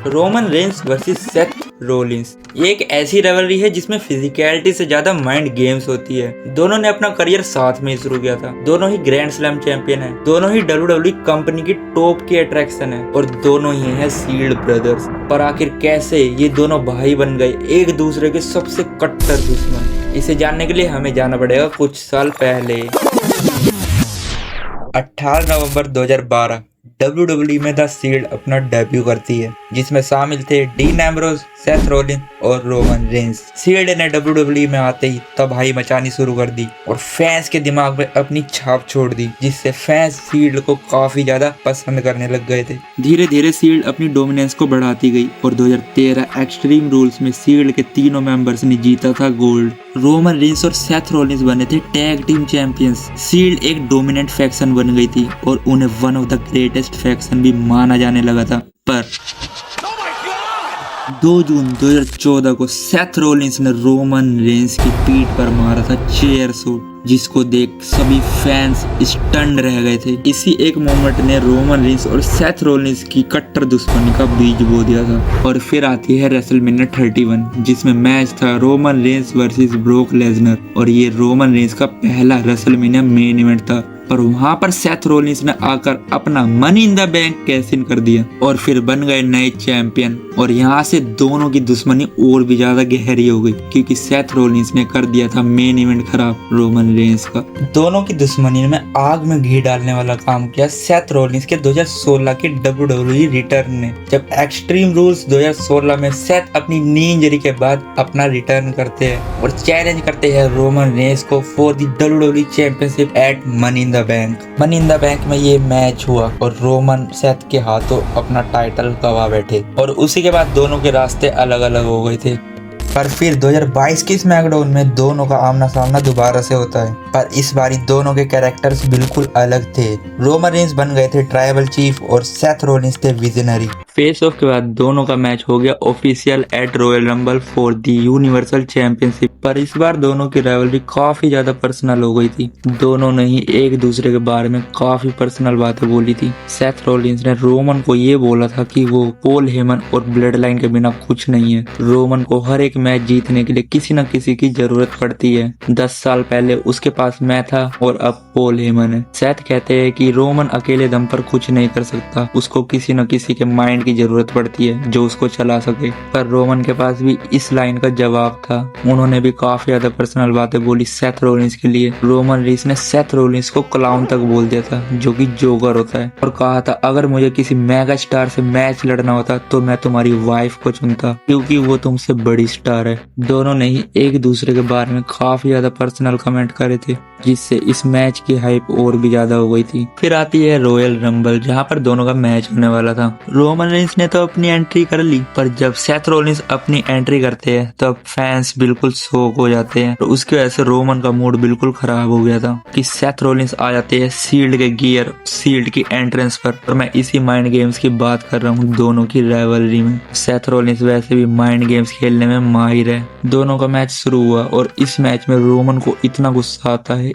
Roman Reigns versus Seth Rollins. ये एक ऐसी रिवलरी है जिसमें फिजिकलिटी से ज्यादा माइंड गेम्स होती है। दोनों ने अपना करियर साथ में ही शुरू किया था। दोनों ही ग्रैंड स्लैम चैंपियन हैं। दोनों ही WWE कंपनी की टॉप की अट्रैक्शन है और दोनों ही हैं शील्ड ब्रदर्स। पर आखिर कैसे ये दोनों भाई बन गए एक दूसरे के सबसे कट्टर दुश्मन? इसे जानने के लिए हमें जाना पड़ेगा कुछ साल पहले। 18 नवंबर 2012 WWE में द शील्ड अपना डेब्यू करती है, जिसमें शामिल थे डीन एम्ब्रोज, सेथ रोलिंस और रोमन रेंस। शील्ड ने WWE में आते ही तबाही मचानी शुरू कर दी और फैंस के दिमाग में अपनी छाप छोड़ दी, जिससे फैंस शील्ड को काफी ज्यादा पसंद करने लग गए थे। धीरे धीरे शील्ड अपनी डोमिनेंस को बढ़ाती गई और 2013 एक्सट्रीम रूल्स में शील्ड के तीनों मेंबर्स ने जीता था गोल्ड। रोमन रेंस और सेथ रोलिंस बने थे टैग टीम चैंपियंस। शील्ड एक डोमिनेंट फैक्शन बन गई थी और उन्हें one of the greatest faction भी माना जाने लगा था। पर 2 जून 2014 को सेथ रोलिंस ने रोमन रेंस की पीठ पर मारा था चेयर शॉट, जिसको देख सभी फैंस स्टन्ड रह गए थे। इसी एक मोमेंट ने रोमन रेंस और सेथ रोलिंस की कट्टर दुश्मनी का बीज बो दिया था। और फिर आती है रेसलमेनिया 31, जिसमें मैच था Roman Reigns versus broke Lesnar और ये रोमन रेंस का पहला रेसलमेनिया मेन इवेंट था। पर वहां पर सेथ रोलिंस ने आकर अपना money in the bank cash in कर दिया और फिर बन गए नए चैंपियन। और यहाँ से दोनों की दुश्मनी और भी ज्यादा गहरी हो गई, क्योंकि सेथ रोलिंस ने कर दिया था मेन इवेंट खराब रोमन रेंस का। दोनों की दुश्मनी में आग में घी डालने वाला काम किया सेथ रोलिंस के 2016 के WWE रिटर्न ने, जब एक्सट्रीम रूल्स 2016 में सेथ अपनी नी इंजरी के बाद अपना रिटर्न करते हैं और चैलेंज करते हैं रोमन रेंस को for the WWE championship at money in the bank. Money in the bank में ये मैच हुआ और रोमन सेथ के हाथों अपना टाइटल गवा बैठे और उसी के बाद दोनों के रास्ते अलग अलग हो गए थे। पर फिर 2022 की स्मैकडाउन में दोनों का आमना सामना दोबारा से होता है, पर इस बारी दोनों के कैरेक्टर्स बिल्कुल अलग थे। रोमन रेंस बन गए थे ट्राइबल चीफ और सेथ रोलिंस थे विजनरी। फेस ऑफ के बाद दोनों का मैच हो गया official eight royal rumble for the universal championship. पर इस बार दोनों की राइवलरी काफी ज्यादा पर्सनल हो गई थी। दोनों ने ही एक दूसरे के बारे में काफी पर्सनल बातें बोली थी। सेथ रोलिंस ने रोमन को ये बोला था कि वो पॉल हेमन और ब्लड लाइन के बिना कुछ नहीं है। रोमन को हर एक मैच जीतने के लिए किसी न किसी की जरूरत पड़ती है। 10 साल पहले उसके पास मैं था और अब पॉल हेमन है। सेथ कहते हैं कि रोमन अकेले दम पर कुछ नहीं कर सकता, उसको किसी न किसी के माइंड की जरूरत पड़ती है जो उसको चला सके। पर रोमन के पास भी इस लाइन का जवाब था। उन्होंने भी काफी ज्यादा पर्सनल बातें बोली सेथ रोलिंस के लिए। रोमन रेंस ने सेथ रोलिंस को क्लाउन तक बोल दिया था, जो कि जोकर होता है, और कहा था अगर मुझे किसी मेगा स्टार से मैच लड़ना होता तो मैं तुम्हारी वाइफ को चुनता, क्योंकि वो तुमसे बड़ी स्टार है। दोनों ने ही एक दूसरे के बारे में काफी ज्यादा पर्सनल कमेंट करे थे, जिससे इस मैच की हाइप और भी ज्यादा हो गई थी। फिर आती है रॉयल रंबल, जहां पर दोनों का मैच होने वाला था। रोमन रेंस ने तो अपनी एंट्री कर ली, पर जब सेथ रोलिंस अपनी एंट्री करते हैं तो फैंस बिल्कुल शॉक हो जाते हैं। तो उसकी वजह से रोमन का मूड बिल्कुल खराब हो गया था कि सेथ रोलिंस आ जाते हैं शील्ड के गियर, शील्ड की एंट्रेंस पर। और मैं इसी माइंड गेम्स की बात कर रहा हूँ दोनों की राइवलरी में। सेथ रोलिंस वैसे भी माइंड गेम्स खेलने में माहिर है। दोनों का मैच शुरू हुआ और इस मैच में रोमन को इतना गुस्सा आता है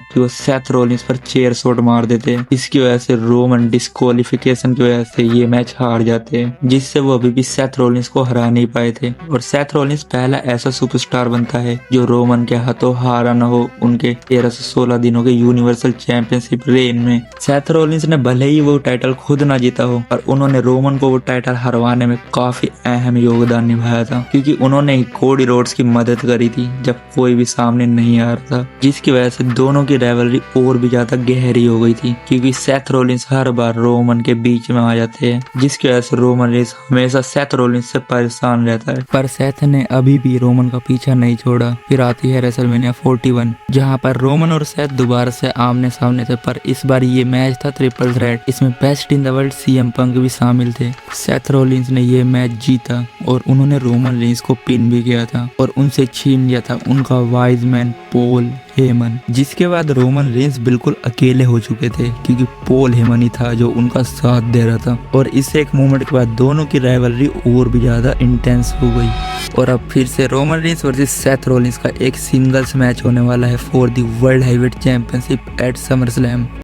कि वो सेथ रोलिंस पर चेयर शॉट मार देते हैं। इसकी वजह से रोमन डिस्क्वालिफिकेशन की वजह से ये मैच हार जाते हैं, जिससे वो अभी भी सेथ रोलिंस को हरा नहीं पाए थे। और सेथ रोलिंस पहला ऐसा सुपरस्टार बनता है जो रोमन के हाथों हारा न हो उनके 1316 दिनों के यूनिवर्सल चैंपियनशिप रेन में। सेथ रोलिंस ने भले ही वो टाइटल खुद ना जीता हो, पर उन्होंने रोमन को वो टाइटल हरवाने में काफी अहम योगदान निभाया था, क्योंकि उन्होंने ही कोडी रोड्स की मदद करी थी जब कोई भी सामने नहीं आ रहा था, जिसकी वजह से दोनों की राइवलरी और भी ज्यादा गहरी हो गई थी। क्योंकि सेथ रोलिंस हर बार रोमन के बीच में आ जाते हैं, जिसकी वजह से रोमन रेंस हमेशा सेथ रोलिंस से परेशान रहता है। पर सेथ ने अभी भी रोमन का पीछा नहीं छोड़ा। फिर आती है रेसलमेनिया 41, जहां पर रोमन और सेथ दोबारा से आमने सामने थे, पर इस बार ये मैच था ट्रिपल थ्रेट। इसमें best in the world CM पंक भी शामिल थे। सेथ रोलिंस ने ये मैच जीता और उन्होंने रोमन रेंस को पिन भी किया था और उनसे छीन लिया था उनका वाइज मैन पॉल हेमन। जिसके बाद रोमन रेंस बिल्कुल अकेले हो चुके थे, क्योंकि पॉल हेमन ही था जो उनका साथ दे रहा था। और इस एक मोमेंट के बाद दोनों की राइवलरी और भी ज्यादा इंटेंस हो गई। और अब फिर से Roman Reigns versus Seth Rollins का एक सिंगल्स मैच होने वाला है for the world heavyweight championship at SummerSlam.